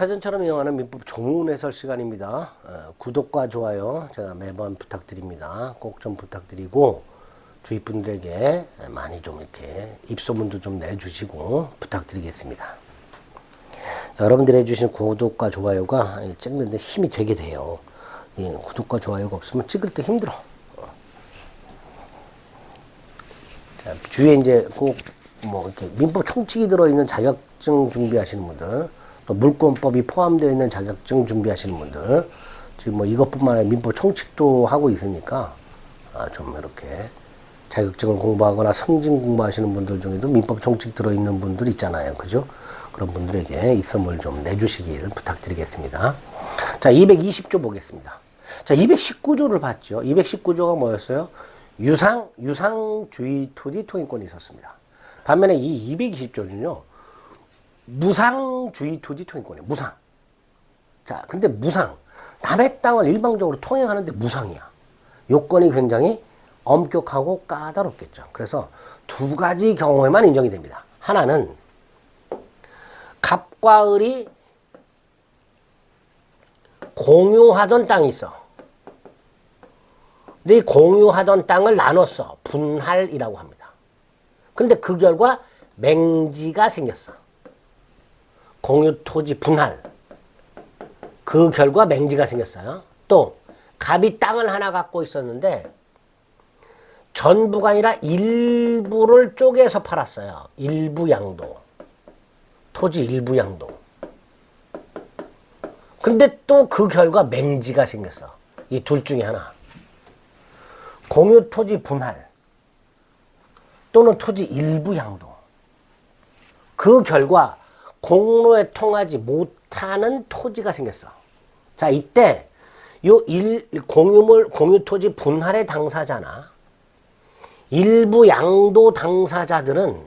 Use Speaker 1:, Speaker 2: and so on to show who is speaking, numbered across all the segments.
Speaker 1: 사전처럼 이용하는 민법 좋은 해설 시간입니다. 구독과 좋아요 제가 매번 부탁드립니다. 꼭 좀 부탁드리고 주위 분들에게 많이 좀 이렇게 입소문도 좀 내주시고 부탁드리겠습니다. 여러분들이 해주신 구독과 좋아요가 찍는데 힘이 되게 돼요. 구독과 좋아요가 없으면 찍을 때 힘들어. 자, 주위에 이제 꼭 뭐 이렇게 민법 총칙이 들어있는 자격증 준비하시는 분들, 또 물권법이 포함되어 있는 자격증 준비하시는 분들, 지금 뭐 이것뿐만 아니라 민법 총칙도 하고 있으니까 좀 이렇게 자격증을 공부하거나 승진 공부하시는 분들 중에도 민법 총칙 들어있는 분들 있잖아요. 그죠? 그런 분들에게 입소문을 좀 내주시길 부탁드리겠습니다. 자, 220조 보겠습니다. 자, 219조를 봤죠. 219조가 뭐였어요? 유상주의 토지 통행권이 있었습니다. 반면에 이 220조는요, 무상주의 토지 통행권이에요. 무상. 자, 근데 무상. 남의 땅을 일방적으로 통행하는데 무상이야. 요건이 굉장히 엄격하고 까다롭겠죠. 그래서 두 가지 경우에만 인정이 됩니다. 하나는 갑과 을이 공유하던 땅이 있어. 근데 이 공유하던 땅을 나눴어. 분할이라고 합니다. 근데 그 결과 맹지가 생겼어. 공유토지 분할. 그 결과 맹지가 생겼어요. 또 갑이 땅을 하나 갖고 있었는데 전부가 아니라 일부를 쪼개서 팔았어요. 일부 양도. 토지 일부 양도. 근데 또 그 결과 맹지가 생겼어. 이 둘 중에 하나. 공유토지 분할 또는 토지 일부 양도. 그 결과 공로에 통하지 못하는 토지가 생겼어. 자, 이때 공유토지 분할의 당사자나 일부 양도 당사자들은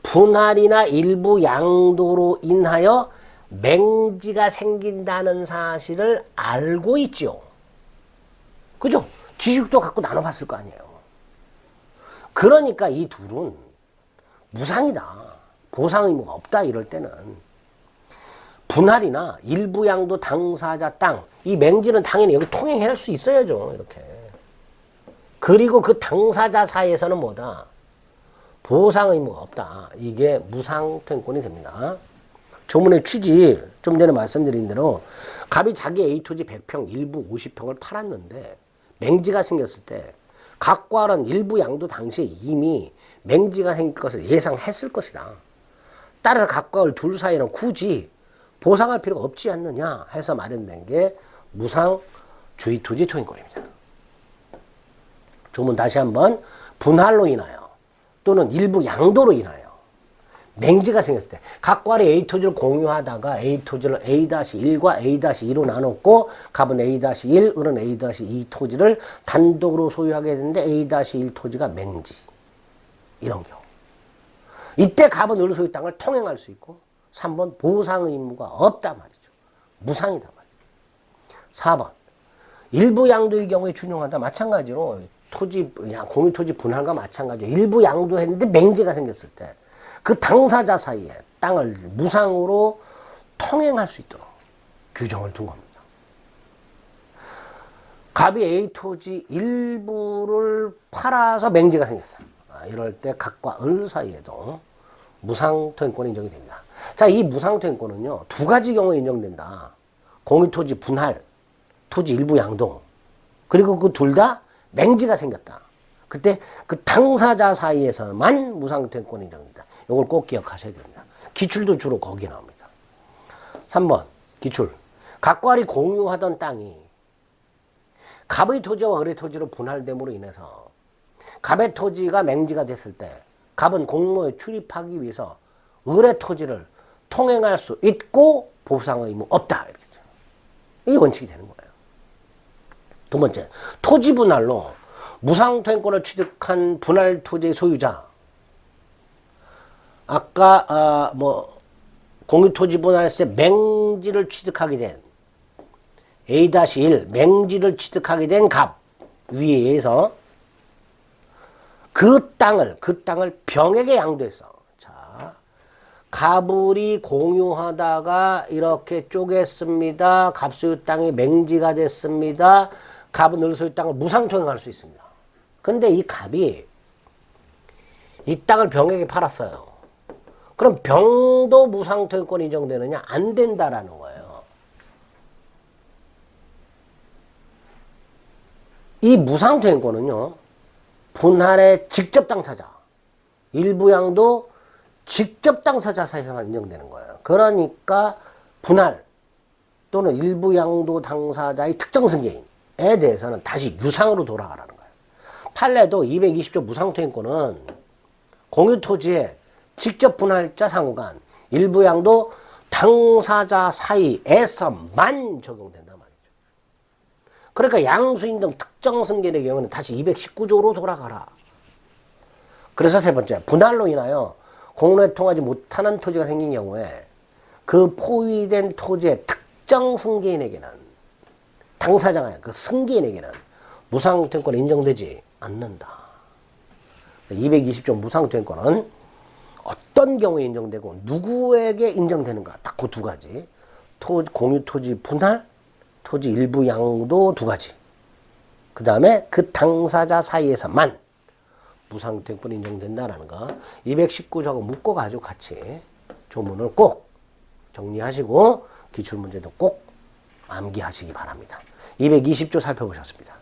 Speaker 1: 분할이나 일부 양도로 인하여 맹지가 생긴다는 사실을 알고 있죠. 그죠? 지식도 갖고 나눠봤을 거 아니에요. 그러니까 이 둘은 무상이다. 보상 의무가 없다. 이럴 때는 분할이나 일부 양도 당사자 땅, 이 맹지는 당연히 여기 통행할 수 있어야죠. 이렇게. 그리고 그 당사자 사이에서는 뭐다? 보상 의무가 없다. 이게 무상통행권이 됩니다. 조문의 취지, 좀 전에 말씀드린 대로 갑이 자기 A토지 100평, 일부 50평을 팔았는데 맹지가 생겼을 때 갑과 을은 일부 양도 당시에 이미 맹지가 생길 것을 예상했을 것이다. 따라서 갑과 을 둘 사이는 굳이 보상할 필요가 없지 않느냐 해서 마련된 게 무상주의 토지 통행권입니다. 조문 다시 한번 분할로 인하여 또는 일부 양도로 인하여 맹지가 생겼을 때 갑과 을이 A토지를 공유하다가 A토지를 A-1과 A-2로 나눴고 갑은 A-1, 을은 A-2 토지를 단독으로 소유하게 되는데 A-1 토지가 맹지. 이런 경우. 이때 갑은 을 소유 땅을 통행할 수 있고 3번 보상 의무가 없다 말이죠. 무상이다 말이죠. 4번 일부 양도의 경우에 준용한다. 마찬가지로 공유토지 분할과 마찬가지로 일부 양도했는데 맹지가 생겼을 때 그 당사자 사이에 땅을 무상으로 통행할 수 있도록 규정을 둔 겁니다. 갑이 A토지 일부를 팔아서 맹지가 생겼어요. 이럴 때 갑과 을 사이에도 무상통행권이 인정이 됩니다. 자, 이 무상통행권은요, 두 가지 경우에 인정된다. 공유토지 분할, 토지 일부 양도. 그리고 그 둘 다 맹지가 생겼다. 그때 그 당사자 사이에서만 무상통행권이 인정됩니다. 이걸 꼭 기억하셔야 됩니다. 기출도 주로 거기에 나옵니다. 3번 기출. 갑과 을이 공유하던 땅이 갑의 토지와 을의 토지로 분할됨으로 인해서 갑의 토지가 맹지가 됐을 때 갑은 공로에 출입하기 위해서 을의 토지를 통행할 수 있고 보상 의무 없다. 이렇게. 이 원칙이 되는 거예요. 두 번째, 토지 분할로 무상통행권을 취득한 분할 토지의 소유자. 아까 공유토지 분할에서 맹지를 취득하게 된 A-1 맹지를 취득하게 된 갑 위에서 그 땅을 병에게 양도했어. 자, 가불이 공유하다가 이렇게 쪼갰습니다. 갑소유 땅이 맹지가 됐습니다. 갑은 을소유 땅을 무상통행할 수 있습니다. 근데 이 갑이 이 땅을 병에게 팔았어요. 그럼 병도 무상통행권 인정되느냐? 안 된다라는 거예요. 이 무상통행권은요, 분할의 직접 당사자, 일부양도 직접 당사자 사이에서만 인정되는 거예요. 그러니까 분할 또는 일부양도 당사자의 특정 승계인에 대해서는 다시 유상으로 돌아가라는 거예요. 판례도 220조 무상통행권은 공유토지의 직접 분할자 상호간, 일부양도 당사자 사이에서만 적용된단 말이죠. 그러니까 양수인 등 특정 승계인의 경우는 다시 219조로 돌아가라. 그래서 세 번째, 분할로 인하여 공로에 통하지 못하는 토지가 생긴 경우에 그 포위된 토지의 특정 승계인에게는, 당사자가 아니라 그 승계인에게는 무상통행권이 인정되지 않는다. 220조 무상통행권은 어떤 경우에 인정되고 누구에게 인정되는가, 딱 그 두 가지. 공유토지 분할, 토지 일부 양도 두 가지. 그 다음에 그 당사자 사이에서만 무상통행권이 인정된다라는 거. 219조하고 묶어가지고 같이 조문을 꼭 정리하시고 기출문제도 꼭 암기하시기 바랍니다. 220조 살펴보셨습니다.